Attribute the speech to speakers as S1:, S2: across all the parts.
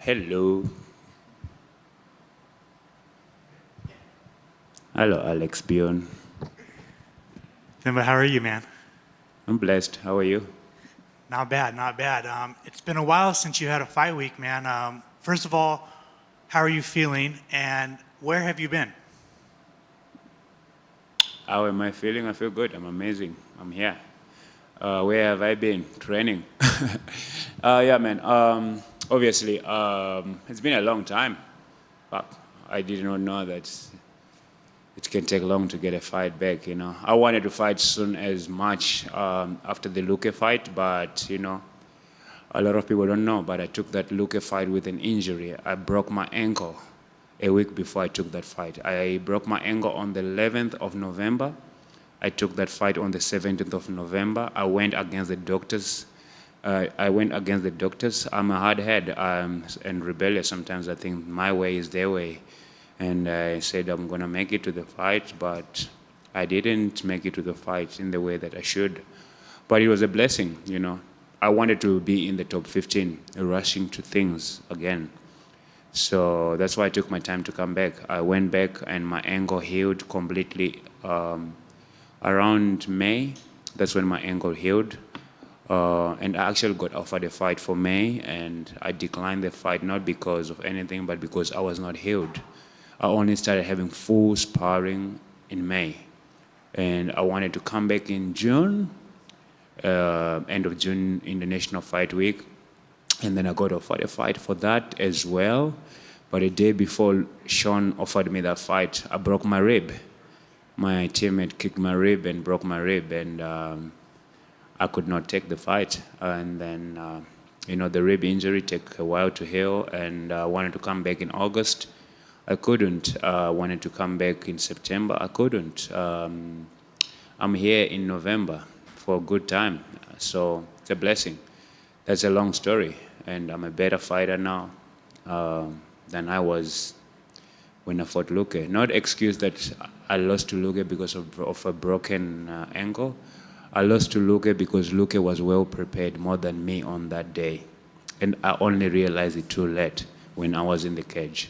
S1: Hello. Hello, Alex Bion.
S2: Themba, how are you, man?
S1: I'm blessed. How are you?
S2: Not bad, not bad. It's been a while since you had a fight week, man. First of all, how are you feeling, and where have you been?
S1: How am I feeling? I feel good. I'm amazing. I'm here. Where have I been? Training. Yeah, man. Obviously, it's been a long time. But I did not know that it can take long to get a fight back. I wanted to fight soon as much after the Luke fight, but a lot of people don't know, but I took that Luke fight with an injury. I broke my ankle a week before I took that fight. I broke my ankle on the 11th of November. I took that fight on the 17th of November. I went against the doctors. I'm a hard head and rebellious sometimes. I think my way is their way. And I said I'm going to make it to the fight, but I didn't make it to the fight in the way that I should. But it was a blessing. I wanted to be in the top 15, rushing to things again. So that's why I took my time to come back. I went back and my ankle healed completely around May. That's when my ankle healed. And I actually got offered a fight for May, and I declined the fight not because of anything, but because I was not healed. I only started having full sparring in May. And I wanted to come back in June, end of June in the National Fight Week. And then I got offered a fight for that as well. But a day before Sean offered me that fight, I broke my rib. My teammate kicked my rib and broke my rib, and I could not take the fight. And then, the rib injury took a while to heal, and I wanted to come back in August. I couldn't. Wanted to come back in September. I couldn't. I'm here in November for a good time. So it's a blessing. That's a long story. And I'm a better fighter now than I was when I fought Luke. Not excuse that I lost to Luke because of a broken ankle. I lost to Luke because Luke was well prepared more than me on that day. And I only realized it too late when I was in the cage.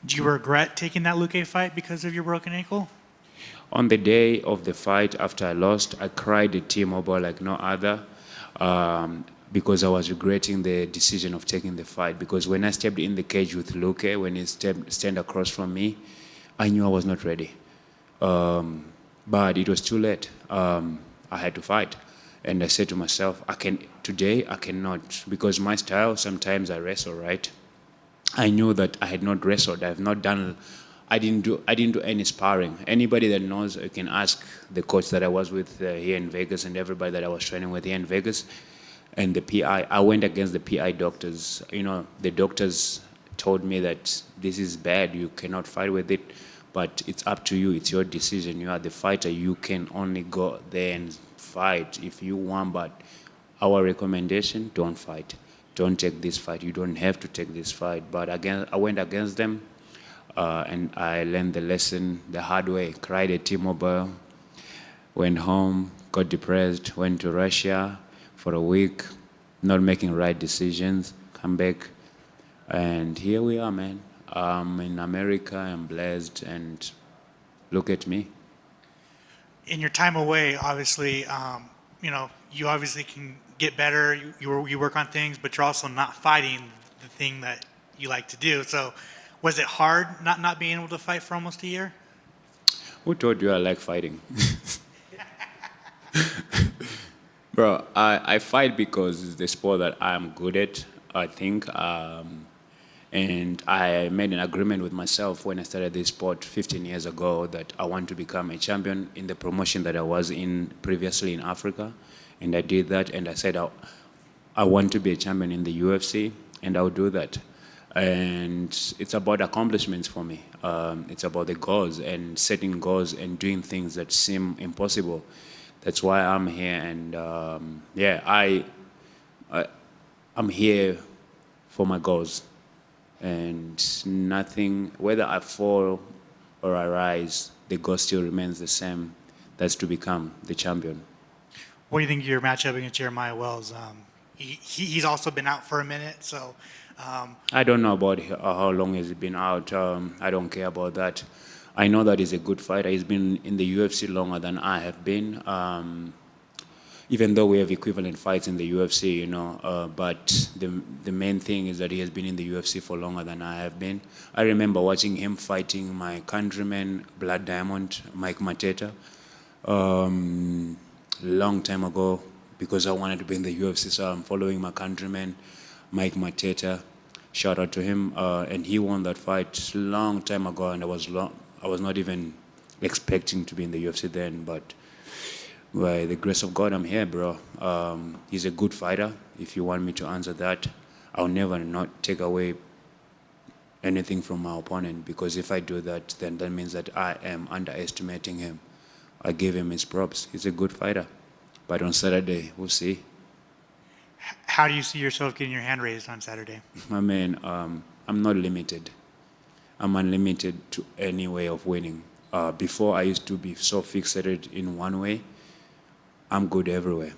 S2: Do you regret taking that Luque fight because of your broken ankle?
S1: On the day of the fight, after I lost, I cried at T-Mobile like no other because I was regretting the decision of taking the fight. Because when I stepped in the cage with Luke, when he stand across from me, I knew I was not ready. But it was too late. I had to fight. And I said to myself, today I cannot, because my style, sometimes I wrestle, right? I knew that I had not wrestled. I didn't do any sparring. Anybody that knows, you can ask the coach that I was with here in Vegas and everybody that I was training with here in Vegas and the PI. I went against the PI doctors. The doctors told me that this is bad. You cannot fight with it, but it's up to you. It's your decision. You are the fighter. You can only go there and fight if you want, but our recommendation, don't fight. Don't take this fight. You don't have to take this fight. But again, I went against them, and I learned the lesson the hard way. Cried at T-Mobile, went home, got depressed, went to Russia for a week, not making right decisions, come back, and here we are, man. I'm in America, I'm blessed, and look at me.
S2: In your time away, obviously, you obviously can get better. You work on things, but you're also not fighting the thing that you like to do. So, was it hard not being able to fight for almost a year?
S1: Who told you I like fighting? Bro, I fight because it's the sport that I'm good at, I think. And I made an agreement with myself when I started this sport 15 years ago that I want to become a champion in the promotion that I was in previously in Africa. And I did that, and I said I want to be a champion in the UFC, and I'll do that. And it's about accomplishments for me. It's about the goals and setting goals and doing things that seem impossible. That's why I'm here, and I'm here for my goals. And nothing, whether I fall or I rise, the goal still remains the same. That's to become the champion.
S2: What do you think of your matchup against Jeremiah Wells? He's also been out for a minute, so
S1: I don't know about how long has he been out. I don't care about that. I know that he's a good fighter. He's been in the UFC longer than I have been. Even though we have equivalent fights in the UFC, but the main thing is that he has been in the UFC for longer than I have been. I remember watching him fighting my countryman, Blood Diamond, Mike Mateta, long time ago because I wanted to be in the UFC, so I'm following my countryman, Mike Mateta. Shout out to him, and he won that fight long time ago, and I was not even expecting to be in the UFC then, but by the grace of God, I'm here, bro. He's a good fighter. If you want me to answer that, I'll never not take away anything from my opponent, because if I do that, then that means that I am underestimating him. I give him his props. He's a good fighter. But on Saturday, we'll see.
S2: How do you see yourself getting your hand raised on Saturday?
S1: My man, I'm not limited. I'm unlimited to any way of winning. Before, I used to be so fixated in one way. I'm good everywhere.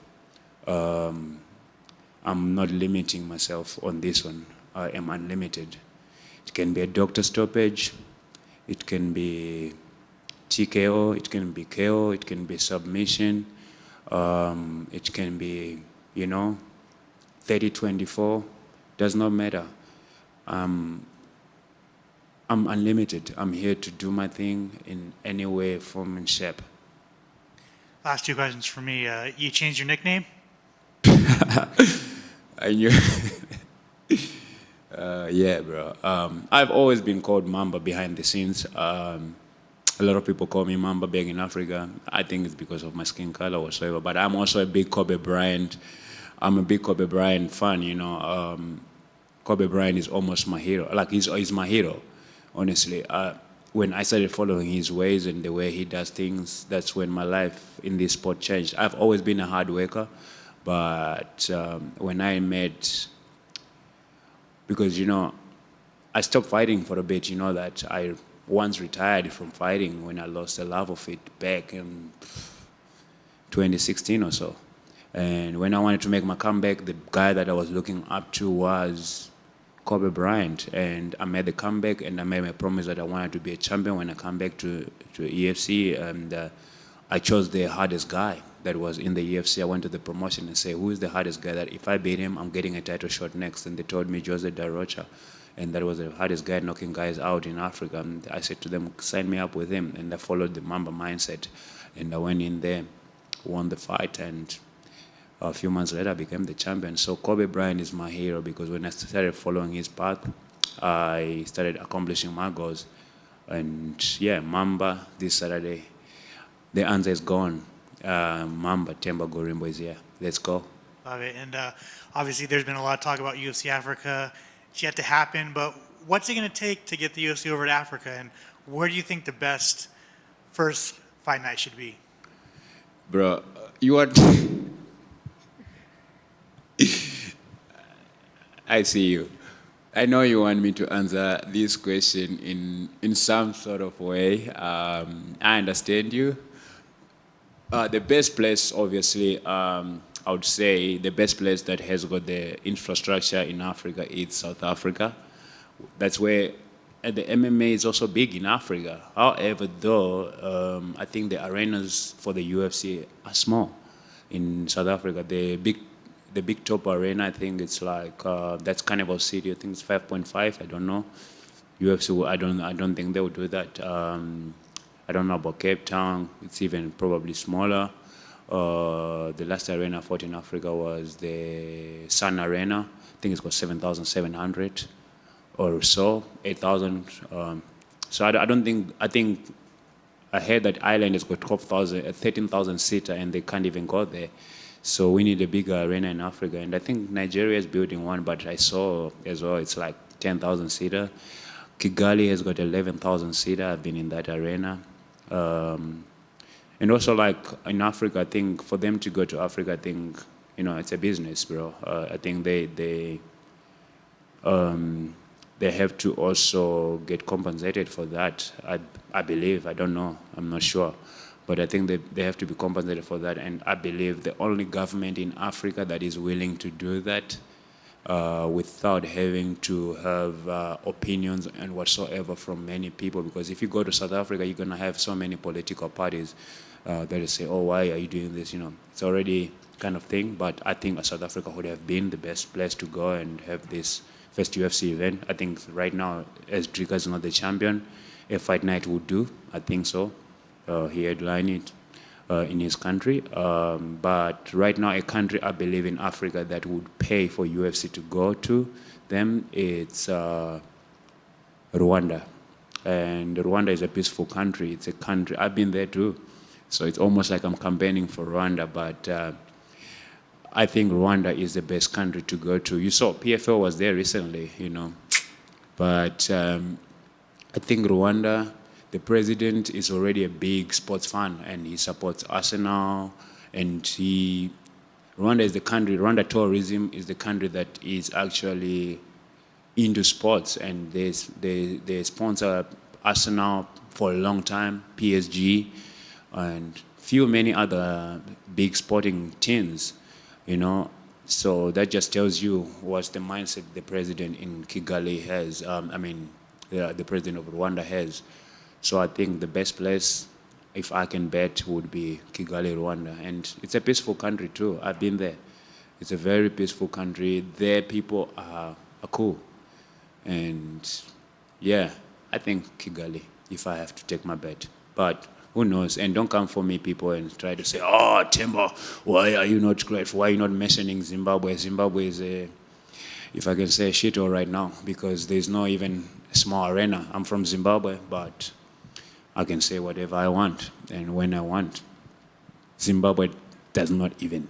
S1: I'm not limiting myself on this one. I am unlimited. It can be a doctor stoppage. It can be TKO. It can be KO. It can be submission. It can be, 30-24. Does not matter. I'm unlimited. I'm here to do my thing in any way, form, and shape.
S2: Last two questions for me. You changed your nickname?
S1: I knew. Yeah, bro. I've always been called Mamba behind the scenes. A lot of people call me Mamba back in Africa. I think it's because of my skin color or whatsoever. But I'm also a big Kobe Bryant. I'm a big Kobe Bryant fan. Kobe Bryant is almost my hero. Like he's my hero, honestly. When I started following his ways and the way he does things, that's when my life in this sport changed. I've always been a hard worker, but when I met, because I stopped fighting for a bit. That I once retired from fighting when I lost the love of it back in 2016 or so. And when I wanted to make my comeback, the guy that I was looking up to was Kobe Bryant, and I made the comeback, and I made my promise that I wanted to be a champion when I come back to UFC, and I chose the hardest guy that was in the UFC. I went to the promotion and said, who is the hardest guy that if I beat him, I'm getting a title shot next? And they told me Jose Da Rocha, and that was the hardest guy knocking guys out in Africa. And I said to them, sign me up with him, and I followed the Mamba mindset, and I went in there, won the fight, and a few months later, I became the champion. So Kobe Bryant is my hero because when I started following his path, I started accomplishing my goals. And yeah, Mamba this Saturday, the answer is gone. Mamba Themba Gorimbo is here. Let's go.
S2: Love it. And obviously, there's been a lot of talk about UFC Africa. It's yet to happen, but what's it going to take to get the UFC over to Africa? And where do you think the best first fight night should be?
S1: Bro, you want... I see you. I know you want me to answer this question in some sort of way. I understand you. The best place, obviously, I would say the best place that has got the infrastructure in Africa is South Africa. That's where the MMA is also big in Africa. However, though, I think the arenas for the UFC are small in South Africa. The big top arena, I think it's like that's Carnival City. I think it's 5.5. I don't know. UFC, I don't think they would do that. I don't know about Cape Town. It's even probably smaller. The last arena I fought in Africa was the Sun Arena. I think it's got 7,700 or so, 8,000. So I don't think. I think I heard that Ireland has got 13,000 seater, and they can't even go there. So we need a bigger arena in Africa, and I think Nigeria is building one, but I saw as well it's like 10,000 seater. Kigali has got 11,000 seater. I've been in that arena. And also like in Africa, I think for them to go to Africa, I think, it's a business, bro. I think they have to also get compensated for that. I believe, I don't know, I'm not sure. But I think they have to be compensated for that. And I believe the only government in Africa that is willing to do that without having to have opinions and whatsoever from many people. Because if you go to South Africa, you're going to have so many political parties that will say, oh, why are you doing this? It's already kind of thing. But I think South Africa would have been the best place to go and have this first UFC event. I think right now, as Drika is not the champion, a fight night would do. I think so. He headlined it in his country. But right now, a country I believe in Africa that would pay for UFC to go to them, it's Rwanda. And Rwanda is a peaceful country. It's a country, I've been there too. So it's almost like I'm campaigning for Rwanda, but I think Rwanda is the best country to go to. You saw PFL was there recently, but I think Rwanda, the president is already a big sports fan and he supports Arsenal, and Rwanda is the country, Rwanda tourism is the country that is actually into sports, and they sponsor Arsenal for a long time, PSG, and many other big sporting teams, So that just tells you what's the mindset the president in Kigali has. The president of Rwanda has. So I think the best place, if I can bet, would be Kigali, Rwanda. And it's a peaceful country too. I've been there. It's a very peaceful country. Their people are cool. And yeah, I think Kigali, if I have to take my bet. But who knows? And don't come for me, people, and try to say, oh, Themba, why are you not grateful? Why are you not mentioning Zimbabwe? Zimbabwe is if I can say a shithole right now, because there's no even a small arena. I'm from Zimbabwe, but I can say whatever I want and when I want. Zimbabwe does not even.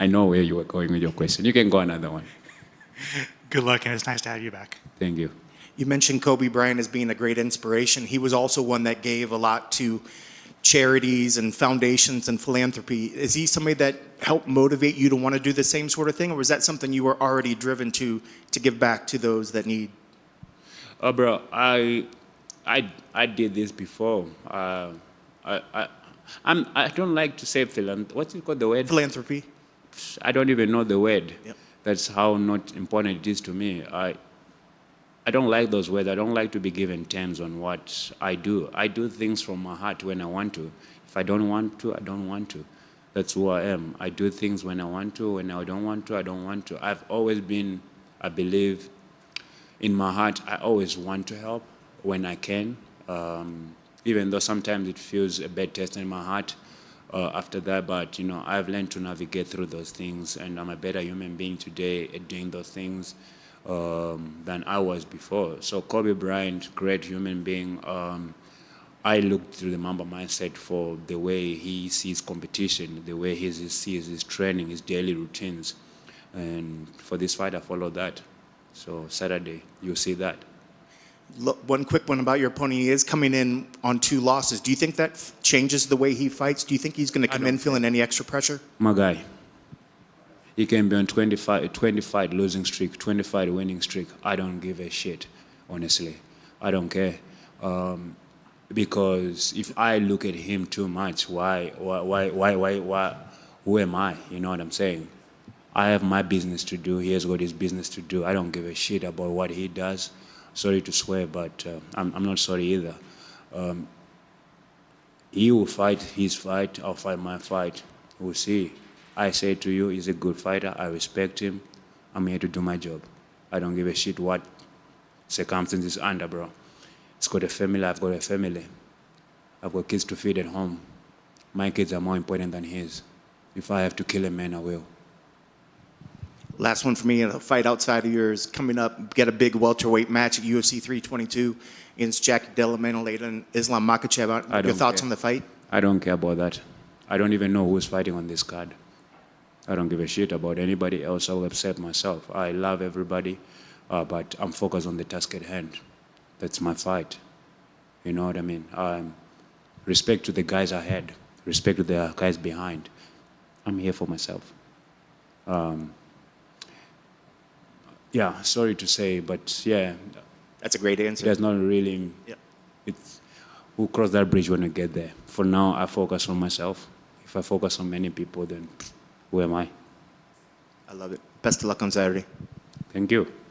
S1: I know where you were going with your question. You can go another one.
S2: Good luck, and it's nice to have you back.
S1: Thank you.
S3: You mentioned Kobe Bryant as being a great inspiration. He was also one that gave a lot to charities and foundations and philanthropy. Is he somebody that helped motivate you to want to do the same sort of thing, or was that something you were already driven to give back to those that need?
S1: Bro, I did this before. I don't like to say what's it called, the word?
S3: Philanthropy.
S1: I don't even know the word.
S3: Yep.
S1: That's how not important it is to me. I don't like those words. I don't like to be given terms on what I do. I do things from my heart when I want to. If I don't want to, I don't want to. That's who I am. I do things when I want to. When I don't want to, I don't want to. I've always been, I believe, in my heart, I always want to help when I can. Even though sometimes it feels a bad taste in my heart after that. But, I've learned to navigate through those things. And I'm a better human being today at doing those things than I was before. So Kobe Bryant, great human being. I looked through the Mamba mindset for the way he sees competition, the way he sees his training, his daily routines. And for this fight, I followed that. So Saturday, you'll see that.
S3: One quick one about your opponent. He is coming in on 2 losses. Do you think that changes the way he fights? Do you think he's going to come in feeling any extra pressure?
S1: My guy, he can be on 20 fight losing streak, 20 fight winning streak. I don't give a shit, honestly. I don't care. Because if I look at him too much, who am I? You know what I'm saying? I have my business to do. He has got his business to do. I don't give a shit about what he does. Sorry to swear, but I'm not sorry either. He will fight his fight. I'll fight my fight. We'll see. I say to you, he's a good fighter. I respect him. I'm here to do my job. I don't give a shit what circumstances under, bro. He's got a family. I've got a family. I've got kids to feed at home. My kids are more important than his. If I have to kill a man, I will.
S3: Last one for me, a fight outside of yours coming up. Get a big welterweight match at UFC 322 against Jack Della Maddalena and Islam Makhachev. Your thoughts on the fight?
S1: I don't care about that. I don't even know who's fighting on this card. I don't give a shit about anybody else. I'll upset myself. I love everybody, but I'm focused on the task at hand. That's my fight. You know what I mean? Respect to the guys ahead. Respect to the guys behind. I'm here for myself. Yeah, sorry to say, but yeah.
S3: That's a great answer.
S1: There's not really, we'll cross that bridge when we get there. For now, I focus on myself. If I focus on many people, then who am I?
S3: I love it. Best of luck on Saturday.
S1: Thank you.